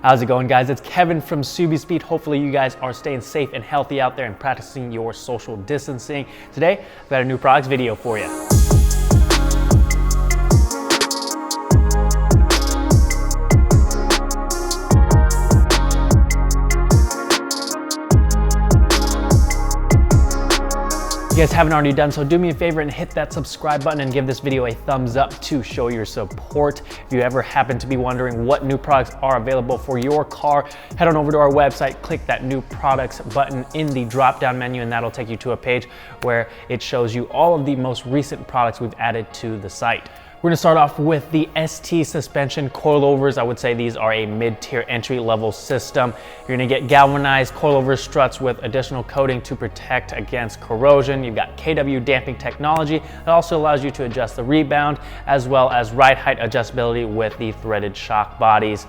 How's it going, guys? It's Kevin from SubiSpeed. Hopefully you guys are staying safe and healthy out there and practicing your social distancing. Today, I've got a new products video for you. If you guys haven't already done so, do me a favor and hit that subscribe button and give this video a thumbs up to show your support. If you ever happen to be wondering what new products are available for your car, head on over to our website, click that new products button in the drop down menu, and that'll take you to a page where it shows you all of the most recent products we've added to the site. We're gonna start off with the ST suspension coilovers. I would say these are a mid-tier entry-level system. You're gonna get galvanized coilover struts with additional coating to protect against corrosion. You've got KW damping technology that also allows you to adjust the rebound, as well as ride height adjustability with the threaded shock bodies.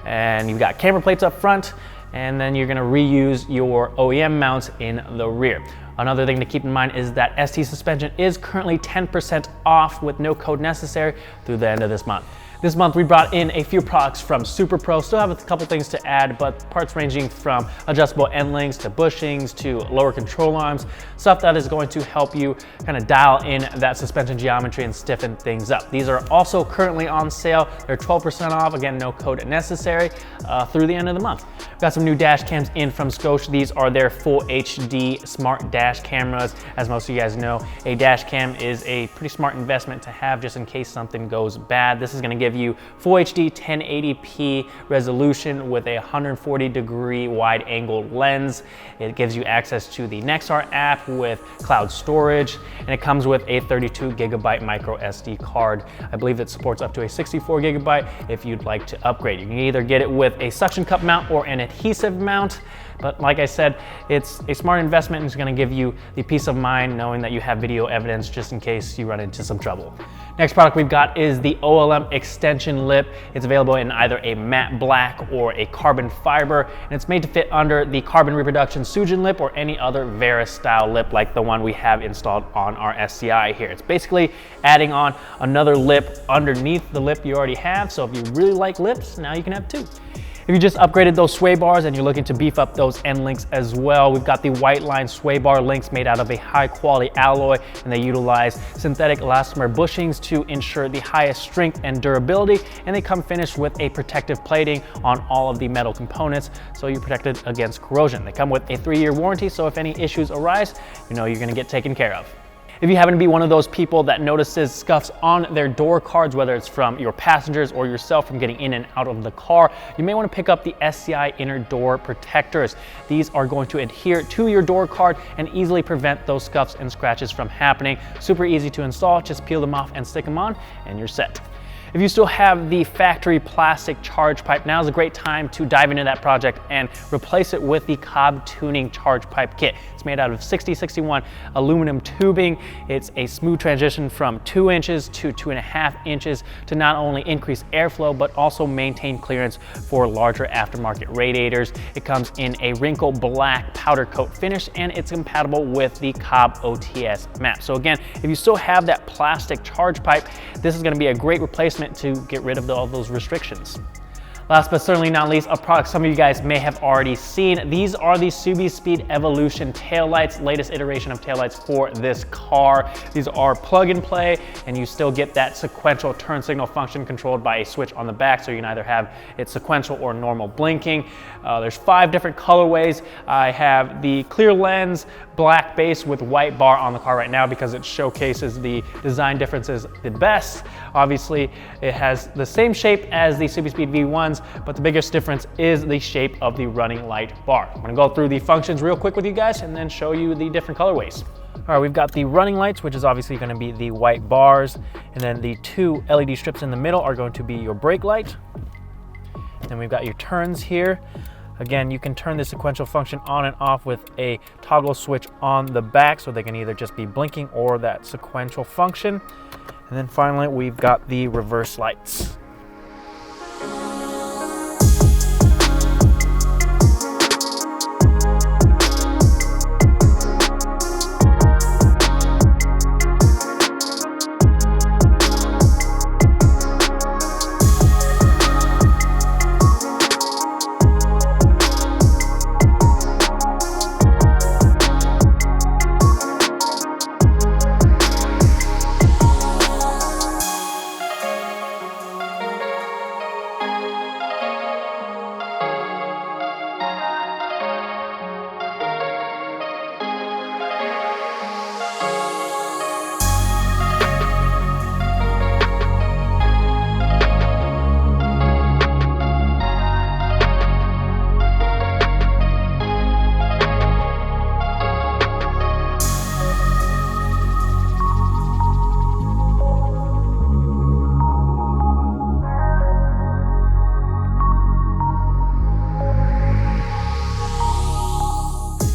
And you've got camber plates up front, and then you're gonna reuse your OEM mounts in the rear. Another thing to keep in mind is that ST suspension is currently 10% off with no code necessary through the end of this month. This month we brought in a few products from Super Pro. Still have a couple things to add, but parts ranging from adjustable end links to bushings to lower control arms, stuff that is going to help you kind of dial in that suspension geometry and stiffen things up. These are also currently on sale. They're 12% off, again, no code necessary, through the end of the month. We've got some new dash cams in from Scosche. These are their full HD smart dash cameras. As most of you guys know, a dash cam is a pretty smart investment to have just in case something goes bad. This is gonna give you full HD 1080p resolution with a 140-degree wide angle lens. It gives you access to the Nexar app with cloud storage, and it comes with a 32GB micro SD card. I believe it supports up to a 64GB if you'd like to upgrade. You can either get it with a suction cup mount or an adhesive mount. But like I said, it's a smart investment and it's gonna give you the peace of mind knowing that you have video evidence just in case you run into some trouble. Next product we've got is the OLM extension lip. It's available in either a matte black or a carbon fiber, and it's made to fit under the carbon reproduction Sujin lip or any other Vera style lip like the one we have installed on our SCI here. It's basically adding on another lip underneath the lip you already have, so if you really like lips, now you can have two. If you just upgraded those sway bars and you're looking to beef up those end links as well, we've got the Whiteline sway bar links made out of a high quality alloy, and they utilize synthetic elastomer bushings to ensure the highest strength and durability, and they come finished with a protective plating on all of the metal components, so you're protected against corrosion. They come with a 3-year warranty, so if any issues arise, you know you're gonna get taken care of. If you happen to be one of those people that notices scuffs on their door cards, whether it's from your passengers or yourself from getting in and out of the car, you may want to pick up the SCI inner door protectors. These are going to adhere to your door card and easily prevent those scuffs and scratches from happening. Super easy to install, just peel them off and stick them on and you're set. If you still have the factory plastic charge pipe, now is a great time to dive into that project and replace it with the Cobb tuning charge pipe kit. It's made out of 6061 aluminum tubing. It's a smooth transition from 2 inches to 2.5 inches to not only increase airflow, but also maintain clearance for larger aftermarket radiators. It comes in a wrinkle black powder coat finish, and it's compatible with the Cobb OTS map. So again, if you still have that plastic charge pipe, this is gonna be a great replacement to get rid of all those restrictions. Last but certainly not least, a product some of you guys may have already seen. These are the SubiSpeed Evolution taillights, latest iteration of taillights for this car. These are plug and play, and you still get that sequential turn signal function controlled by a switch on the back, so you can either have it sequential or normal blinking. There's 5 different colorways. I have the clear lens, black base with white bar on the car right now because it showcases the design differences the best. Obviously, it has the same shape as the SubiSpeed V1s, but the biggest difference is the shape of the running light bar. I'm gonna go through the functions real quick with you guys and then show you the different colorways. All right, we've got the running lights, which is obviously gonna be the white bars, and then the 2 LED strips in the middle are going to be your brake light. Then we've got your turns here. Again, you can turn the sequential function on and off with a toggle switch on the back, so they can either just be blinking or that sequential function. And then finally, we've got the reverse lights.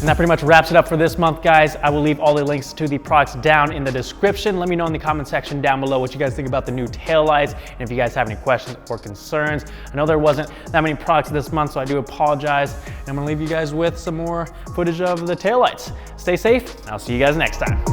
And that pretty much wraps it up for this month, guys. I will leave all the links to the products down in the description. Let me know in the comment section down below what you guys think about the new taillights, and if you guys have any questions or concerns. I know there wasn't that many products this month, so I do apologize. And I'm gonna leave you guys with some more footage of the taillights. Stay safe, and I'll see you guys next time.